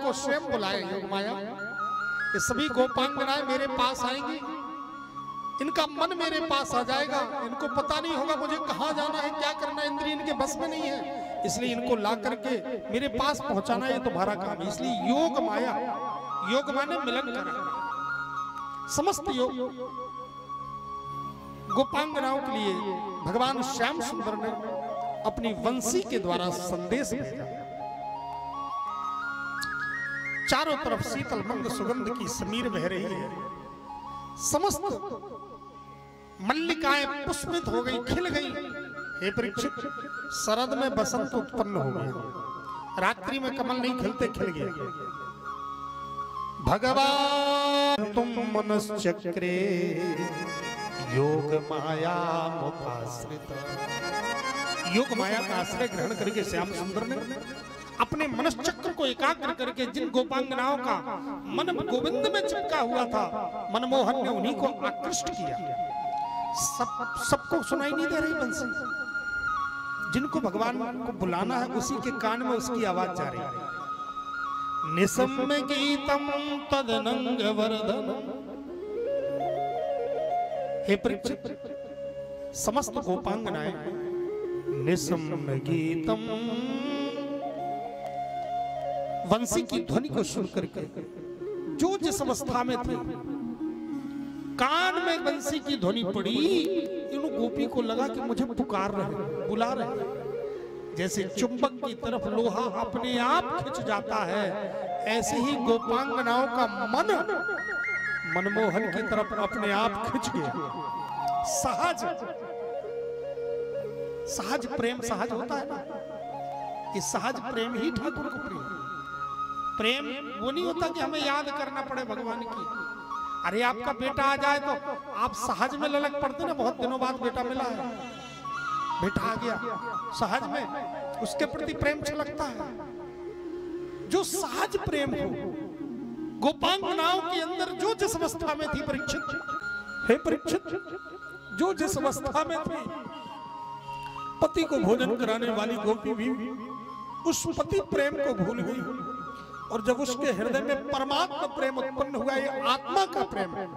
को स्वयं बुलाए योग माया। ये सभी गोपांगनाएं मेरे पास आएंगी, इनका मन मेरे पास आ जाएगा, इनको पता नहीं होगा मुझे कहाँ जाना है, क्या करना है, इंद्रिय इनके बस में नहीं है, इसलिए इनको ला करके मेरे पास पहुंचाना ये तुम्हारा काम है। इसलिए योग माया, योग माने मिलन करा, समस्त योग गोपांगनाओं के लिए भगवान श्याम सुंदर ने अपनी वंशी के द्वारा संदेश भेजा। चारों तरफ शीतल मंद सुगंध की समीर बह रही है, समस्त मल्लिकाएं पुष्पित हो गई, खिल गई। हे परीक्षित, शरद में बसंत उत्पन्न हो गया, रात्रि में कमल नहीं खिलते, खिल गए। भगवान तुम मनश्चक्रे योग माया मुखाश्रित। योग माया का आश्रय ग्रहण करके श्याम सुंदर ने अपने मनश्चक्र को एकाग्र करके जिन गोपांगनाओं का मन गोविंद में चिपका हुआ था, मनमोहन ने उन्हीं को आकृष्ट किया। सबको सुनाई नहीं दे रही बंसी, जिनको भगवान को बुलाना है उसी के कान में उसकी आवाज जा रही है। निसम्य गीतम तदनंग वर्धन। हे परीक्षित, समस्त गोपांगनाएं निसम्य गीतम, वंशी की ध्वनि को सुन करके जो जिस अवस्था में थे, कान में वंशी की ध्वनि पड़ी, इन गोपी को लगा कि मुझे पुकार रहे, बुला रहे। जैसे चुंबक की तरफ लोहा अपने आप खिंच जाता है, ऐसे ही गोपांगनाओं का मन मनमोहन की तरफ अपने आप खिंच गया। सहज सहज प्रेम सहज होता है ना, ये सहज प्रेम ही ठाकुर को प्रेम। प्रेम वो नहीं होता कि हमें याद करना पड़े भगवान की। अरे आपका बेटा आ जाए तो आप सहज में ललक पड़ते ना, बहुत दिनों बाद बेटा मिला है, बेटा आ गया, सहज में उसके प्रति प्रेम छलकता है। जो सहज प्रेम हो, गोपांगनाओं के अंदर जो जिस अवस्था में थी परीक्षित, हे परीक्षित, जो जिस अवस्था में थी, पति को भोजन कराने वाली गोपी भी उस पति प्रेम को भूल गई। और जब उसके हृदय में परमात्मा प्रेम उत्पन्न हुआ, ये आत्मा का प्रेम है।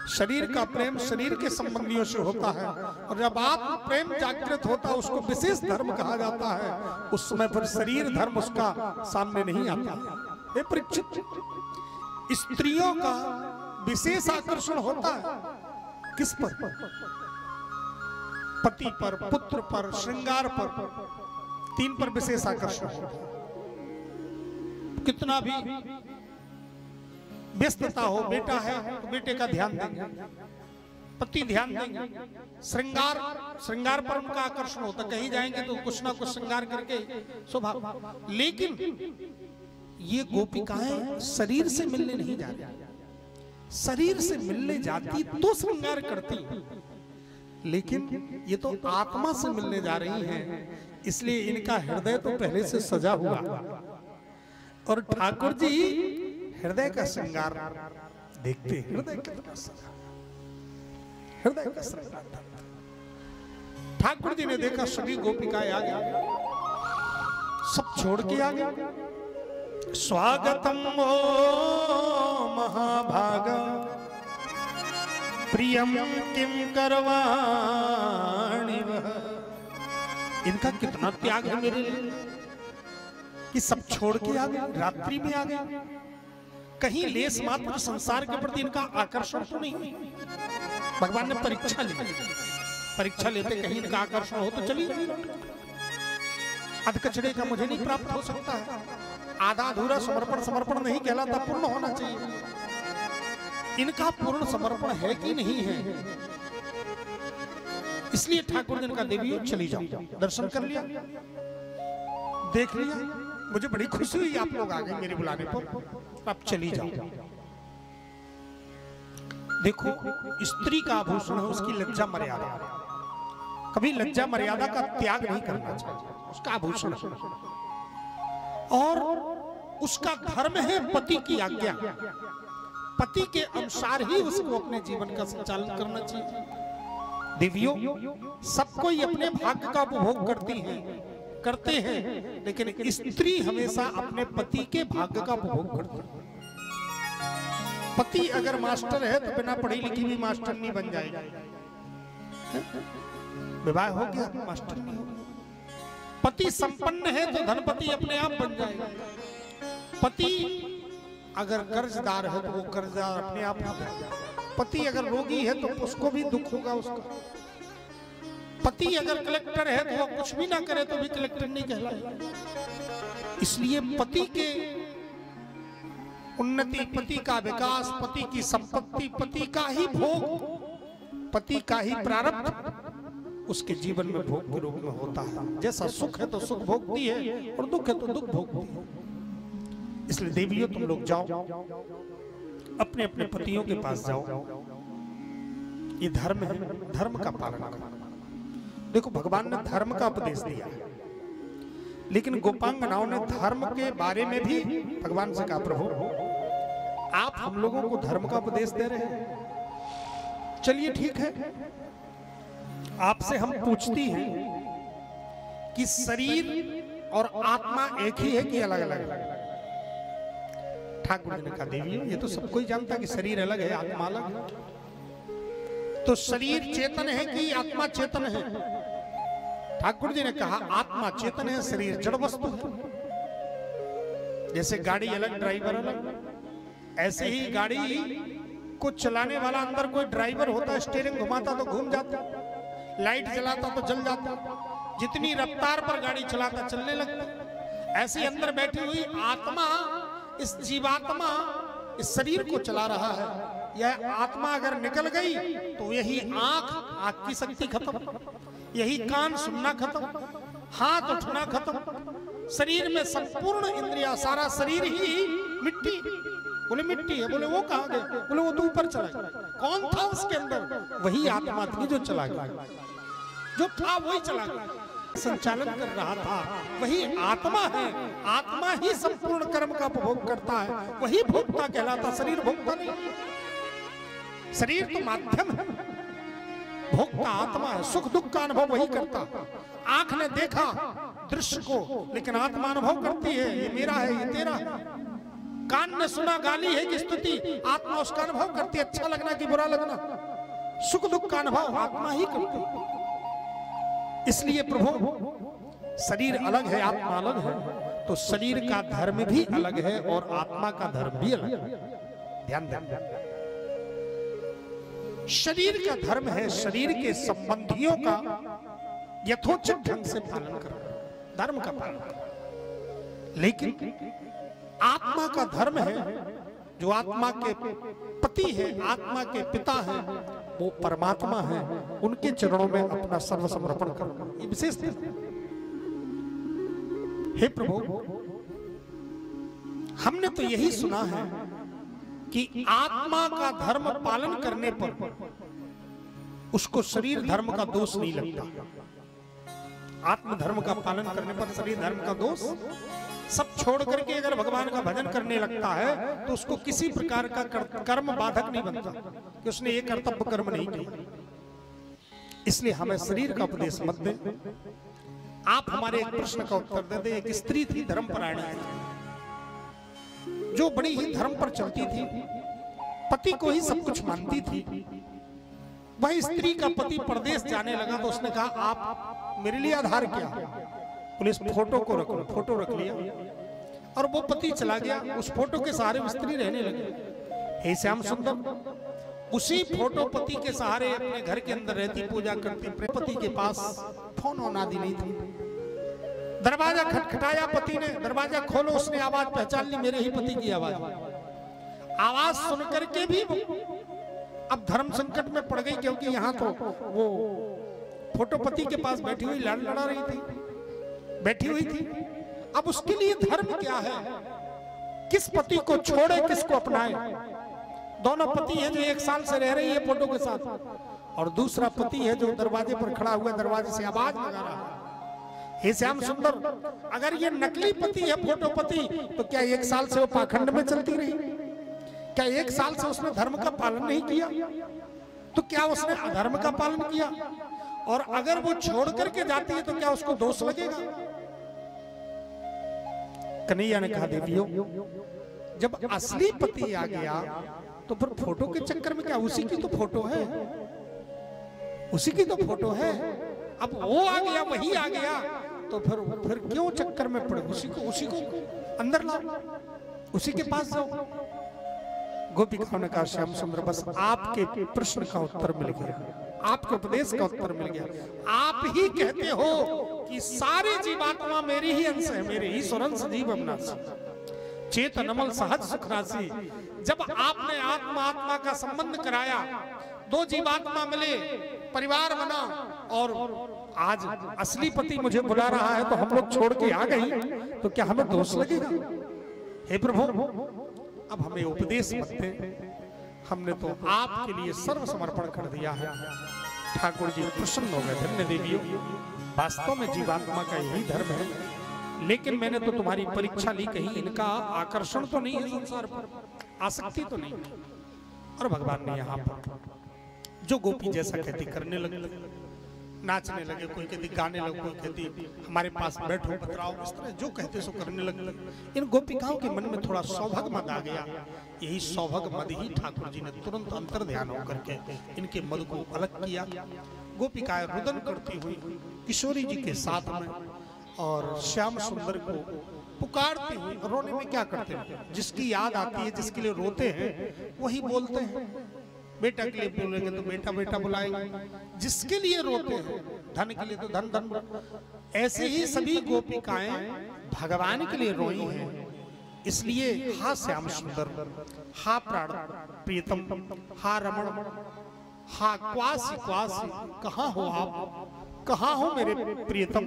शरीर का प्रेम शरीर के संबंधियों से होता है, और जब आत्म प्रेम जागृत होता है उसको विशेष धर्म कहा जाता है। उस समय पर शरीर धर्म उसका सामने नहीं आता। ये परीक्षित, स्त्रियों का विशेष आकर्षण होता है किस पर? पति पर, पुत्र पर, श्रृंगार पर, तीन पर विशेष आकर्षण होता है। कितना भी व्यस्तता हो, बेटा है तो बेटे का ध्यान देंगे, पति ध्यान देंगे, श्रृंगार पर उनका आकर्षण होता। कहीं जाएंगे तो कुछ ना कुछ श्रृंगार करके स्वभाव। लेकिन ये गोपिकाएं शरीर से मिलने नहीं जाती, शरीर से मिलने जाती तो श्रृंगार करती, लेकिन ये तो आत्मा से मिलने जा रही हैं, इसलिए इनका हृदय तो पहले से सजा हुआ। और ठाकुर जी हृदय का श्रृंगार देखते, हृदय कितना सजा, हृदय का श्रृंगार। ठाकुर जी ने देखा सभी गोपिकाएं आ गई, सब छोड़ के आ गए। स्वागतम ओ महाभागा प्रियम किम करवाणि वह। इनका कितना त्याग है मेरे लिए कि सब छोड़ के आ गए, रात्रि में आ गए। कहीं लेस मात्र संसार के प्रति इनका आकर्षण तो नहीं। भगवान ने परीक्षा ली, परीक्षा लेते कहीं इनका आकर्षण हो तो चली जाए। अधकचड़े का मुझे नहीं प्राप्त हो सकता है। आधा अधूरा समर्पण समर्पण नहीं कहलाता, पूर्ण होना चाहिए। इनका पूर्ण समर्पण है कि नहीं है, इसलिए ठाकुर ने इनका देवियों चली जाओ, दर्शन कर लिया, देख लिया, मुझे बड़ी खुशी हुई आप लोग आ गए मेरे बुलाने पर, आप चली जाओ। देखो, स्त्री का आभूषण है उसकी लज्जा मर्यादा, कभी लज्जा मर्यादा का त्याग नहीं करना चाहिए, उसका आभूषण। और उसका धर्म है पति की आज्ञा, पति के अनुसार ही उसको अपने जीवन का संचालन करना चाहिए। देवियों, सब कोई अपने भाग्य का उपभोग करती हैं, करते हैं, लेकिन स्त्री हमेशा अपने पति के भाग्य का उपभोग करती है। पति अगर मास्टर है तो बिना पढ़ी लिखी भी मास्टर नहीं बन जाएगा। विवाह हो गया मास्टर नहीं होगा। पति संपन्न है तो धनपति अपने आप बन जाएगा। पति अगर कर्जदार है तो वो कर्जदार अपने आप हो जाएगा। पति अगर रोगी है तो उसको भी दुख होगा उसका। पति अगर कलेक्टर है तो वो कुछ भी ना करे तो भी कलेक्टर नहीं कहलाएगा। इसलिए पति के उन्नति, पति का विकास, पति की संपत्ति, पति का ही भोग, पति का ही प्रारब्ध उसके जीवन में भोग के रूप में होता है। जैसा सुख है तो सुख भोगती है और दुख है तो दुख भोगती है। इसलिए देवियों तुम लोग जाओ, अपने अपने पतियों के पास जाओ। ये धर्म है, धर्म का पालन करो। देखो भगवान ने धर्म का उपदेश दिया, लेकिन गोपांगनाओं ने धर्म के बारे में भी भगवान से कहा, प्रभु आप हम लोगों को धर्म का उपदेश दे रहे हैं। चलिए ठीक है, आपसे हम पूछती हैं कि शरीर और आत्मा एक ही है कि अलग अलग है? ठाकुर जी ने कहा, देवी ये तो सब कोई जानता कि शरीर अलग है, आत्मा अलग है। तो शरीर चेतन है कि आत्मा चेतन है? ठाकुर जी ने कहा आत्मा चेतन है, शरीर जड़ वस्तु है। जैसे गाड़ी अलग, ड्राइवर अलग, ऐसे ही गाड़ी को चलाने वाला अंदर कोई ड्राइवर होता, स्टीयरिंग घुमाता तो घूम जाता, लाइट जलाता तो जल जाता, जितनी रफ्तार पर गाड़ी चलाता चलने लगता। ऐसे अंदर बैठी हुई आत्मा, इस जीवात्मा इस शरीर को चला रहा है। यह आत्मा अगर निकल गई तो यही आंख की शक्ति खत्म, यही कान सुनना खत्म, हाथ उठना खत्म, शरीर में संपूर्ण इंद्रिया, सारा शरीर ही मिट्टी। बोले मिट्टी है, बोले वो कहाँ गए? बोले वो तो ऊपर चला गया। कौन था उसके अंदर? वही आत्मा थी जो चला गया, जो था वही चला गया, संचालन कर रहा था वही आत्मा है। आत्मा ही संपूर्ण कर्म का उपभोग करता है, वही भोक्ता कहलाता, शरीर भोक्ता नहीं। शरीर तो माध्यम है, भोक्ता आत्मा है। सुख दुख का अनुभव वही करता। आंख ने देखा दृश्य को, लेकिन आत्मा अनुभव करती है, ये मेरा है, ये तेरा है। कान ने सुना गाली है कि स्तुति, आत्मा उसका अनुभव करती है, अच्छा लगना कि बुरा लगना। सुख दुख का अनुभव आत्मा ही करती है। इसलिए प्रभु शरीर अलग है, आत्मा अलग है, तो शरीर का धर्म भी अलग है और आत्मा का धर्म भी अलग है। ध्यान दें, शरीर का धर्म है शरीर के संबंधियों का यथोचित ढंग से पालन करना, धर्म का पालन करना। लेकिन आत्मा का धर्म है, जो आत्मा के पति है, आत्मा के पिता है, वो परमात्मा है, उनके चरणों में अपना सर्वसमर्पण करना, ये विशेष है। हे प्रभु, हमने तो यही सुना है कि आत्मा का धर्म पालन करने पर उसको शरीर धर्म का दोष नहीं लगता। आत्म धर्म का पालन करने पर शरीर धर्म का दोष सब छोड़ करके अगर भगवान का भजन करने लगता है तो उसको किसी प्रकार का कर्म बाधक नहीं बनता कि उसने ये कर्तव्य कर्म नहीं किया। इसलिए हमें शरीर का उपदेश मत दें। आप हमारे एक प्रश्न का उत्तर दे दें। एक स्त्री थी धर्मपरायण, जो बड़ी ही धर्म पर चलती थी, पति को ही सब कुछ मानती थी। वही स्त्री का पति परदेश जाने लगा तो उसने कहा आप मेरे लिए आधार क्या? पुलिस फोटो को रख लो। फोटो रख लिया और वो पति चला गया। उस फोटो के सहारे स्त्री रहने लगी। हे श्याम सुंदर उसी फोटो पति के सहारे अपने घर के अंदर रहती, पूजा करती। पति के पास फोन ऑन आदि नहीं थी। दरवाजा खटखटाया पति ने, दरवाजा खोलो, उसने आवाज पहचान ली, मेरे ही पति की आवाज। आवाज सुन करके भी अब धर्म संकट में पड़ गई, क्योंकि यहाँ तो वो फोटो पति के पास बैठी हुई लड़ा रही थी, बैठी हुई थी। अब उसके लिए धर्म क्या है? किस पति को छोड़े, किसको अपनाए? दोनों पति हैं जो 1 साल से रह रही है फोटो के साथ, और दूसरा पति है जो दरवाजे पर खड़ा हुआ, दरवाजे से आवाज लगा रहा है। हे श्याम सुंदर, अगर ये नकली पति है, फोटो पति, तो क्या 1 साल से वो पाखंड में चलती रही? क्या 1 साल से उसने धर्म का पालन नहीं किया? तो क्या उसने अधर्म का पालन किया? और अगर वो छोड़ करके जाती है तो क्या उसको दोष लगेगा? कन्हैया ने कहा देवियों, जब असली पति आ गया तो फिर फोटो के चक्कर में क्या, उसी की तो फोटो है, उसी की तो फोटो है। अब वो आ गया, वही आ गया, तो फिर क्यों चक्कर में पड़े, उसी को अंदर लाओ, उसी के पास जाओ। गोपिकाओं ने कहा श्याम सुंदर, बस आपके प्रश्न का उत्तर मिल गया, आपके उपदेश का उत्तर मिल गया। आप ही कहते हो कि सारे जीवात्मा मेरी ही अंश है, मेरे ही सुरंस जीव अविनाशी, चेत नमल सहज सुख राशि। जब आपने आत्मा आत्मा का संबंध कराया, दो जीवात्मा मिले, परिवार बना, और आज असली पति मुझे बुला रहा है तो हम लोग छोड़ के आ गई, तो क्या हमें दोष लगेगा? हे प्रभु, अब हमें उपदेश मत दे, हमने तो आपके लिए सर्व समर्पण कर दिया है। ठाकुर जी प्रसन्न हो गए। धन्य देवियों, वास्तव में जीवात्मा का यही धर्म है, लेकिन मैंने तो तुम्हारी परीक्षा ली, कहीं इनका आकर्षण तो नहीं है संसार पर, आसक्ति तो नहीं। और भगवान ने यहाँ पर जो गोपी जैसा कहती करने लगे, नाचने लगे, कोई कहती गाने लगे, कोई कहती हमारे पास बैठो बतराओ, इस तरह जो कहते सो करने लगे। इन गोपिकाओं के मन में थोड़ा सौभाग्य मद आ गया। यही सौभाग्य मद ही ठाकुर जी ने तुरंत अंतर ध्यान होकर के इनके मद को अलग किया। गोपिकाएं रुदन करती हुई किशोरी जी के साथ में और श्याम सुंदर को पुकारती हुई, रोने में क्या करते हैं, जिसकी याद आती है, जिसके लिए रोते हैं वही बोलते हैं। बेटा के लिए बोलेंगे तो बेटा बेटा बुलाएंगे, जिसके लिए रोते हैं, धन के लिए तो धन धन। ऐसे ही सभी गोपिकाएं भगवान के लिए रोई हैं। इसलिए हा श्याम सुंदर, हा प्राण प्रियतम, हा रमण, हा क्वासी क्वासी, कहाँ हो आप, कहाँ हो मेरे प्रियतम,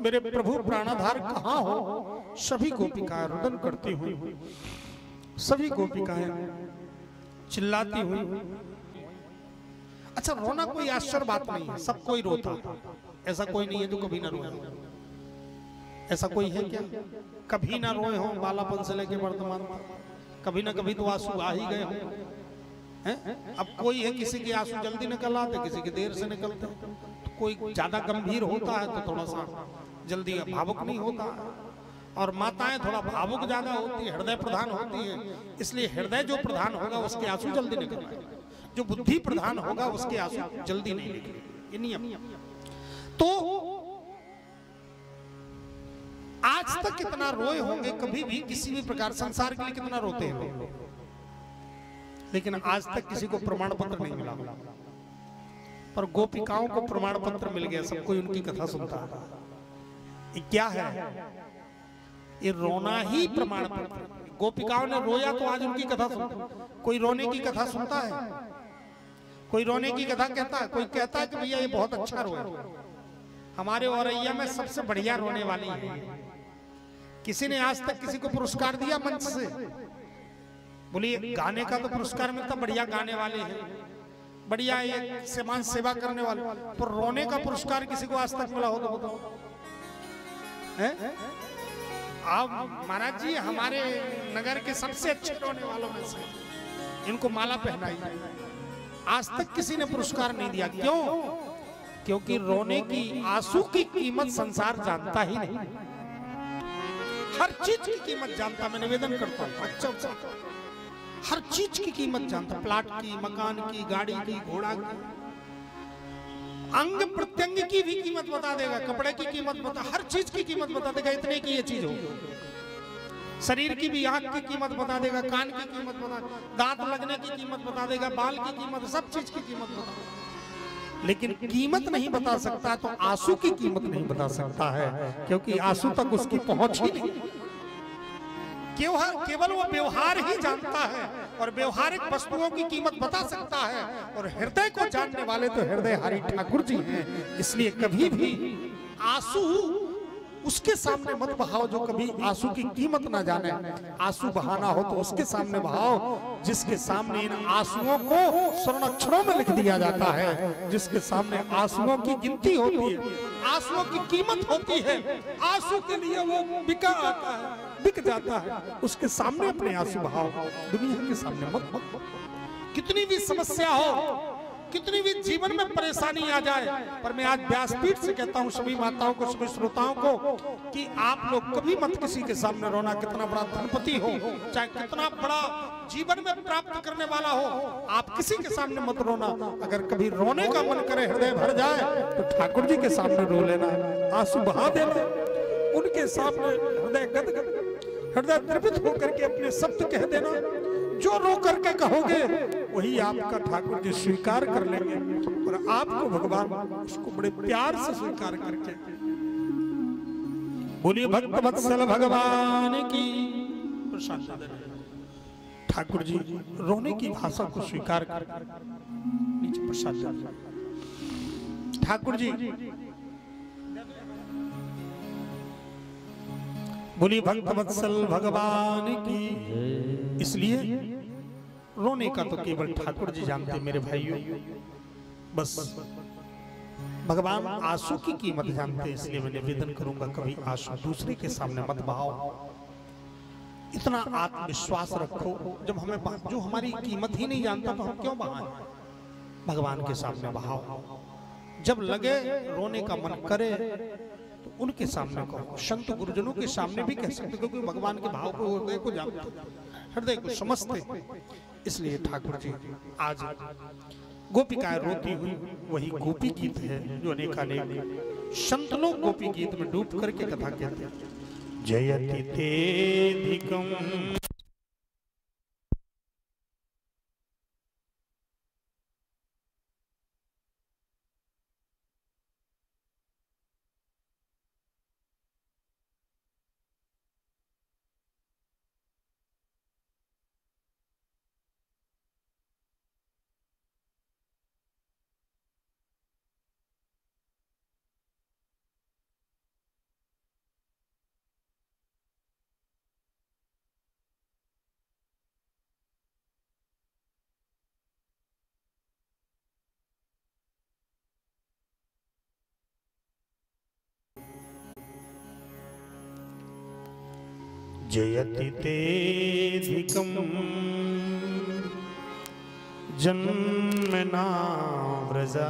मेरे प्रभु प्राणाधार कहाँ हो। सभी गोपिकाएं रुदन करती हुई, सभी गोपिकाएं चिल्लाती हुई। अच्छा, रोना कोई आश्चर्य बात नहीं है, सब कोई रोता, ऐसा कोई नहीं है जो कभी ना रोए। ऐसा कोई है क्या कभी ना रोए हो? बालापन से लेके वर्तमान कभी ना कभी तो आंसू आ ही गए हो। अब कोई है किसी के आंसू जल्दी निकल आते, किसी के देर से निकलते, तो कोई ज्यादा गंभीर होता है तो थोड़ा सा जल्दी भावुक नहीं होता, और माताएं थोड़ा भावुक ज्यादा होती है, हृदय प्रधान होती है। इसलिए हृदय जो प्रधान होगा उसके आंसू जल्दी निकलेंगे, जो बुद्धि प्रधान होगा उसके आंसू जल्दी नहीं निकलेंगे। ये नियम। तो आज तक कितना रोए होंगे, कभी भी किसी भी प्रकार संसार के लिए कितना रोते हैं लोग, लेकिन आज तक किसी को प्रमाण पत्र नहीं मिला। पर गोपिकाओं को प्रमाण पत्र मिल गया, सब कोई उनकी कथा सुनता है। ये क्या है? ये रोना ही प्रमाण पत्र। गोपिकाओं ने रोया तो आज उनकी कथा सुनता। कोई रोने की कथा सुनता है, कोई रोने की कथा कहता है, कोई कहता है कि भैया ये बहुत अच्छा रोया, हमारे औरैया में सबसे बढ़िया रोने वाली है। किसी ने आज तक किसी को पुरस्कार दिया मंच से? बोलिए, गाने का तो पुरस्कार मिलता, बढ़िया गाने वाले हैं, बढ़िया ये समाज सेवा करने वाले, पर रोने का पुरस्कार किसी को आज तक मिला हो तो बताओ। आप महाराज जी हमारे नगर के सबसे अच्छे रोने वालों में से, इनको माला पहनाई, आज तक किसी ने पुरस्कार नहीं दिया। क्यों? क्योंकि रोने की, आंसू की कीमत संसार जानता ही नहीं, हर चीज की कीमत जानता। मैं निवेदन करता हूँ, अच्छा, हर चीज की कीमत जानता, प्लाट की, मकान की, गाड़ी की, घोड़ा की, अंग प्रत्यंग की भी कीमत बता देगा, कपड़े की कीमत बता, हर चीज की कीमत बता देगा, इतने की ये चीज होगी। शरीर की भी, आंख की कीमत बता देगा, कान की कीमत बता, दांत लगने की कीमत बता देगा, बाल की कीमत, सब चीज की कीमत बता देगा। लेकिन कीमत नहीं बता सकता तो आंसू की कीमत नहीं बता सकता है, क्योंकि आंसू तक उसकी पहुंच ही नहीं। केवल वो व्यवहार ही जानता है, और व्यवहारिक वस्तुओं की कीमत बता सकता है, और हृदय को जानने वाले तो हृदय हरि ठाकुर जी हैं। इसलिए कभी भी आंसू उसके सामने मत बहाओ जो कभी आंसू की कीमत ना जाने। आंसू बहाना हो तो उसके सामने बहाओ जिसके सामने इन आंसुओं को स्वर्ण अक्षरों में लिख दिया जाता है, जिसके सामने आंसुओं की गिनती होती है, आंसुओं की कीमत होती है, आंसू के लिए वो बिका आता है, बिक जाता है, उसके सामने अपने आंसू बहाओ, दुनिया के सामने मत। कितनी भी समस्या हो, कितनी भी जीवन में परेशानी आ जाए, पर मैं आज व्यासपीठ से कहता हूँ सभी माताओं को, सभी श्रोताओं को कि आप लोग कभी मत किसी के सामने रोना। कितना बड़ा धनपति हो, चाहे कितना बड़ा जीवन में प्राप्त करने वाला हो, आप किसी के सामने मत रोना। अगर कभी रोने का मन करे, हृदय भर जाए, तो ठाकुर जी के सामने रो लेना, आंसू बहा देना, उनके सामने हृदय गदगद, हृदय द्रवित होकर के अपने शब्द कह देना। जो रो करके कहोगे वही आपका ठाकुर जी स्वीकार कर लेंगे, और आपको भगवान उसको बड़े प्यार से स्वीकार करके। बोलिए भक्त वत्सल भगवान की प्रसाद। ठाकुर जी रोने की भाषा को स्वीकार कर नीचे प्रसाद। ठाकुर जी बोलिए भक्त वत्सल भगवान की। इसलिए रोने का तो केवल ठाकुर जी जानते मेरे भाइयों। बस भगवान आंसू की कीमत जानते, इसलिए मैं निवेदन करूंगा कभी आंसू दूसरे के सामने मत बहाओ। इतना आत्मविश्वास रखो, जब हमें जो हमारी कीमत ही नहीं जानता तो हम क्यों बहाएं, भगवान के सामने बहाओ। जब लगे रोने का मन करे तो उनके सामने कहो। संत गुरुजनों के सामने भी कह सकते, क्योंकि भगवान के भाव को, हृदय को जानते, हृदय को समझते। इसलिए ठाकुर जी आज गोपिकाएं रोती हुई वही गोपी गीत है जो अनेकानेक संत लोग गोपी गीत में डूब करके कथा कहते हैं। जयति तेधिकम् जयति तेधिकम् जन्मना व्रजा।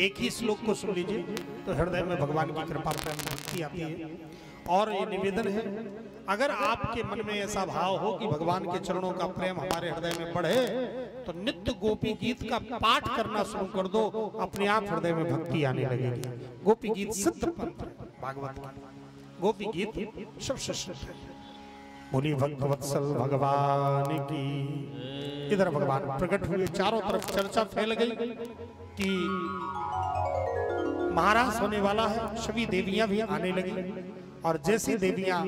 एक ही श्लोक को सुन लीजिए तो हृदय में भगवान की कृपा प्रेम भक्ति आती है। और ये निवेदन है, अगर आपके मन में ऐसा भाव हो कि भगवान के चरणों का प्रेम हमारे हृदय में बढ़े, तो नित्य गोपी गीत का पाठ करना शुरू कर दो, अपने आप हृदय में भक्ति आने लगेगी। गोपी गीत सिद्ध पंथ भागवत का, गोपी गीत सबसे श्रेष्ठ है। बोली भक्त वत्सल भगवान की। इधर भगवान प्रकट हुए, चारों तरफ चर्चा फैल गई कि महाराज होने वाला है। सभी देवियां भी आने लगी, और जैसी देवियां